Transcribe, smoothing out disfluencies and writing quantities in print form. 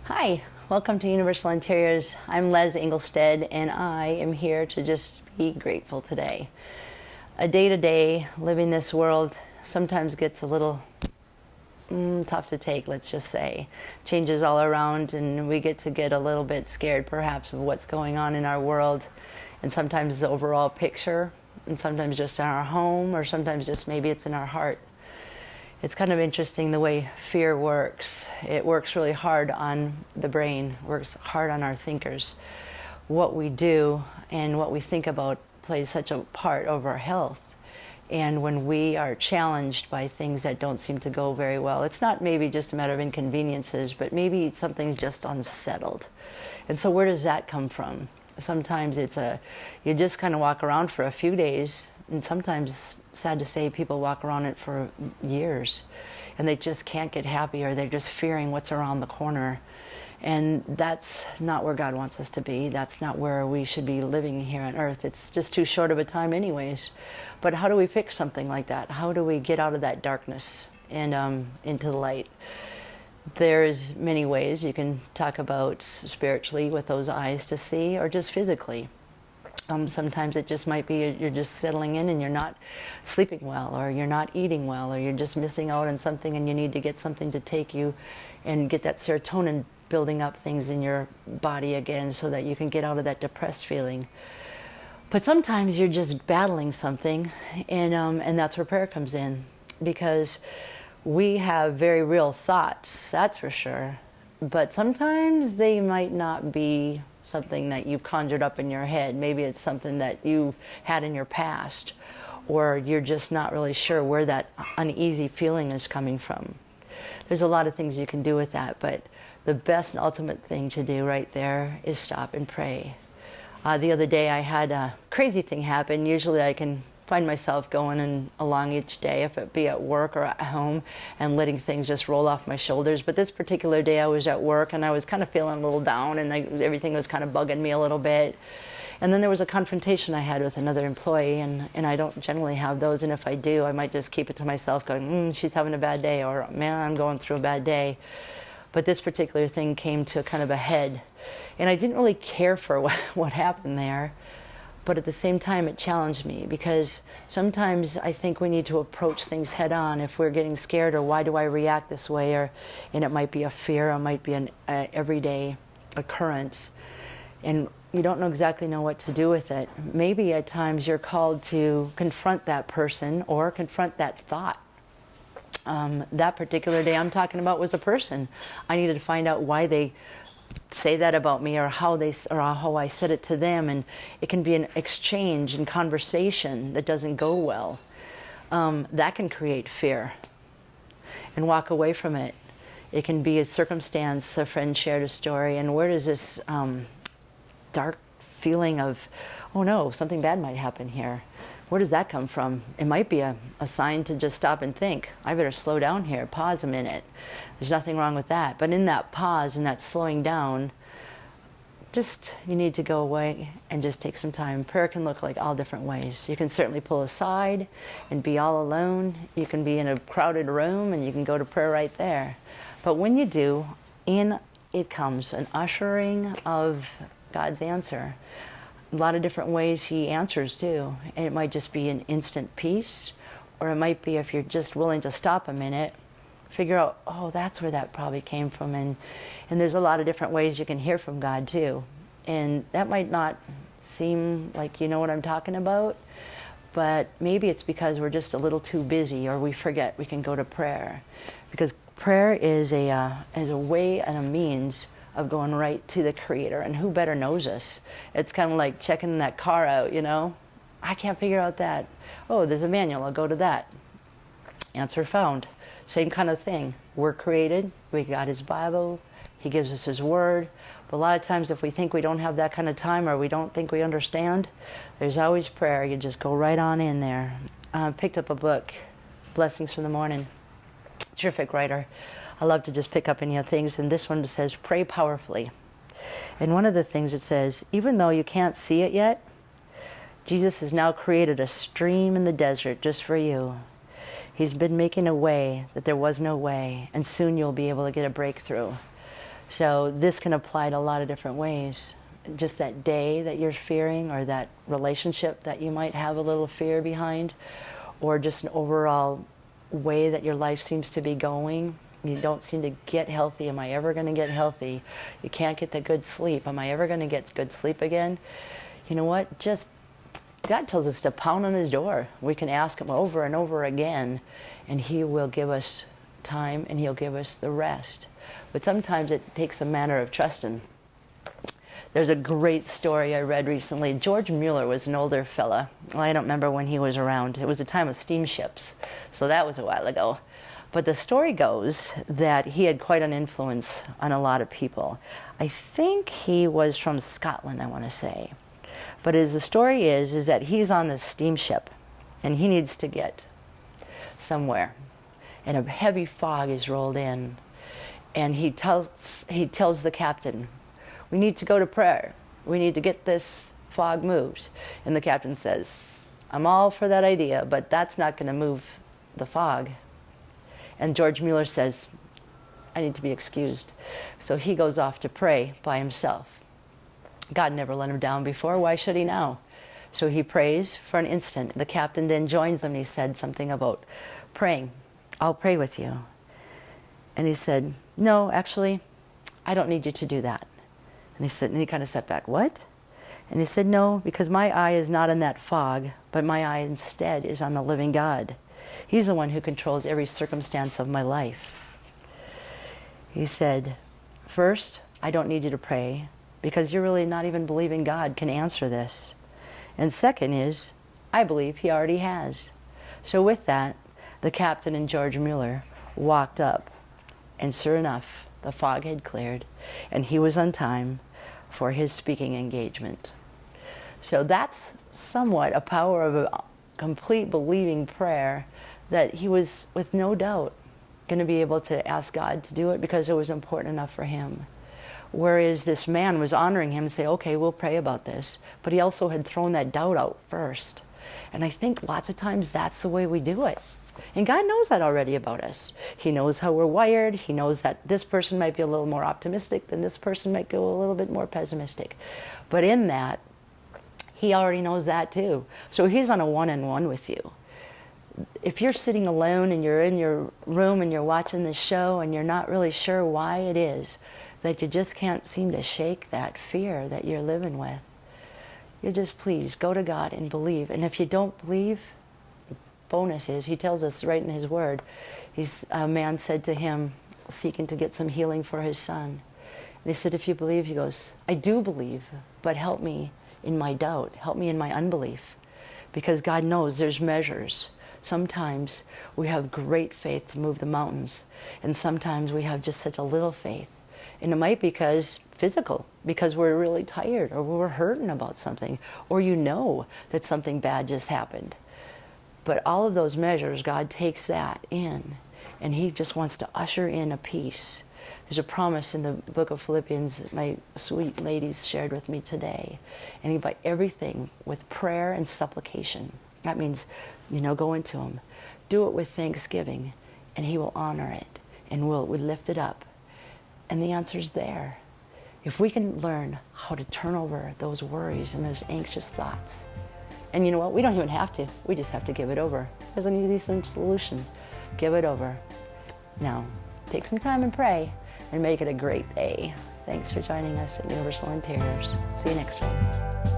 Hi, welcome to Universal Interiors. I'm Les Engelstead, and I am here to just be grateful today. A day-to-day living this world sometimes gets a little tough to take, let's just say. Changes all around, and we get a little bit scared perhaps of what's going on in our world, and sometimes the overall picture, and sometimes just in our home, or sometimes just maybe it's in our heart. It's kind of interesting the way fear works. It works really hard on the brain, works hard on our thinkers. What we do and what we think about plays such a part of our health. And when we are challenged by things that don't seem to go very well, it's not maybe just a matter of inconveniences, but maybe something's just unsettled. And so where does that come from? Sometimes you just kind of walk around for a few days, and sometimes, sad to say, people walk around it for years, and they just can't get happy, or they're just fearing what's around the corner. And that's not where God wants us to be. That's not where we should be living here on earth. It's just too short of a time anyways. But how do we fix something like that? How do we get out of that darkness and into the light? There's many ways you can talk about spiritually with those eyes to see, or just physically. Sometimes it just might be you're just settling in and you're not sleeping well, or you're not eating well, or you're just missing out on something and you need to get something to take you and get that serotonin building up things in your body again so that you can get out of that depressed feeling. But sometimes you're just battling something, and that's where prayer comes in, because we have very real thoughts, that's for sure, but sometimes they might not be something that you've conjured up in your head. Maybe it's something that you had in your past, or you're just not really sure where that uneasy feeling is coming from. There's a lot of things you can do with that, but the best and ultimate thing to do right there is stop and pray. The other day I had a crazy thing happen. Usually I can find myself going along each day, if it be at work or at home, and letting things just roll off my shoulders. But this particular day I was at work, and I was kind of feeling a little down, and everything was kind of bugging me a little bit. And then there was a confrontation I had with another employee, and I don't generally have those, and if I do, I might just keep it to myself going, she's having a bad day, or man, I'm going through a bad day. But this particular thing came to kind of a head, and I didn't really care for what happened there. But at the same time, it challenged me, because sometimes I think we need to approach things head on if we're getting scared, or why do I react this way, and it might be a fear, or it might be an everyday occurrence, and you don't exactly know what to do with it. Maybe at times you're called to confront that person or confront that thought. That particular day I'm talking about was a person. I needed to find out why they say that about me, or how I said it to them, and it can be an exchange and conversation that doesn't go well. That can create fear and walk away from it. It can be a circumstance. A friend shared a story, and where does this dark feeling of, oh no, something bad might happen here, where does that come from? It might be a sign to just stop and think, I better slow down here, pause a minute. There's nothing wrong with that. But in that pause and that slowing down, you need to go away and just take some time. Prayer can look like all different ways. You can certainly pull aside and be all alone. You can be in a crowded room and you can go to prayer right there. But when you do, in it comes an ushering of God's answer. A lot of different ways He answers too. And it might just be an instant peace, or it might be, if you're just willing to stop a minute, figure out, oh, that's where that probably came from. And there's a lot of different ways you can hear from God too. And that might not seem like you know what I'm talking about, but maybe it's because we're just a little too busy, or we forget we can go to prayer. Because prayer is a way and a means of going right to the Creator, and who better knows us? It's kind of like checking that car out, you know? I can't figure out that. Oh, there's a manual, I'll go to that. Answer found. Same kind of thing. We're created, we got His Bible, He gives us His Word. But a lot of times if we think we don't have that kind of time, or we don't think we understand, there's always prayer. You just go right on in there. I picked up a book, Blessings from the Morning. Terrific writer. I love to just pick up any things, and this one says, pray powerfully. And one of the things it says, even though you can't see it yet, Jesus has now created a stream in the desert just for you. He's been making a way that there was no way, and soon you'll be able to get a breakthrough. So this can apply to a lot of different ways. Just that day that you're fearing, or that relationship that you might have a little fear behind, or just an overall way that your life seems to be going. You don't seem to get healthy. Am I ever going to get healthy? You can't get the good sleep. Am I ever going to get good sleep again? You know what? Just God tells us to pound on his door. We can ask him over and over again, and he will give us time, and he'll give us the rest. But sometimes it takes a matter of trusting. There's a great story I read recently. George Mueller was an older fella. Well, I don't remember when he was around. It was a time of steamships, so that was a while ago. But the story goes that he had quite an influence on a lot of people. I think he was from Scotland, I want to say. But as the story is that he's on this steamship, and he needs to get somewhere. And a heavy fog is rolled in. And he tells the captain, we need to go to prayer. We need to get this fog moved. And the captain says, I'm all for that idea, but that's not going to move the fog. And George Mueller says, I need to be excused. So he goes off to pray by himself. God never let him down before. Why should he now? So he prays for an instant. The captain then joins him, and he said something about praying. I'll pray with you. And he said, no, actually, I don't need you to do that. And he said, and he kind of sat back, what? And he said, no, because my eye is not on that fog, but my eye instead is on the living God. He's the one who controls every circumstance of my life. He said, first, I don't need you to pray, because you're really not even believing God can answer this. And second is, I believe he already has. So with that, the captain and George Mueller walked up, and sure enough, the fog had cleared, and he was on time for his speaking engagement. So that's somewhat a power of a complete believing prayer, that he was with no doubt going to be able to ask God to do it because it was important enough for him. Whereas this man was honoring him and say, okay, we'll pray about this. But he also had thrown that doubt out first. And I think lots of times that's the way we do it. And God knows that already about us. He knows how we're wired. He knows that this person might be a little more optimistic than this person might go a little bit more pessimistic. But in that, he already knows that too. So he's on a one-on-one with you. If you're sitting alone and you're in your room and you're watching this show and you're not really sure why it is that you just can't seem to shake that fear that you're living with, you just please go to God and believe. And if you don't believe, bonus is, he tells us right in his word, a man said to him, seeking to get some healing for his son. And he said, if you believe, he goes, I do believe, but help me in my doubt, help me in my unbelief. Because God knows there's measures. Sometimes we have great faith to move the mountains, and sometimes we have just such a little faith. And it might be physical, because we're really tired, or we're hurting about something, or you know that something bad just happened. But all of those measures, God takes that in, and he just wants to usher in a peace. There's a promise in the book of Philippians that my sweet ladies shared with me today. And by everything with prayer and supplication. That means, go into him. Do it with thanksgiving, and he will honor it, and we'll lift it up. And the answer's there. If we can learn how to turn over those worries and those anxious thoughts. And you know what? We don't even have to. We just have to give it over. There's an easy solution. Give it over. Now, take some time and pray, and make it a great day. Thanks for joining us at Universal Interiors. See you next time.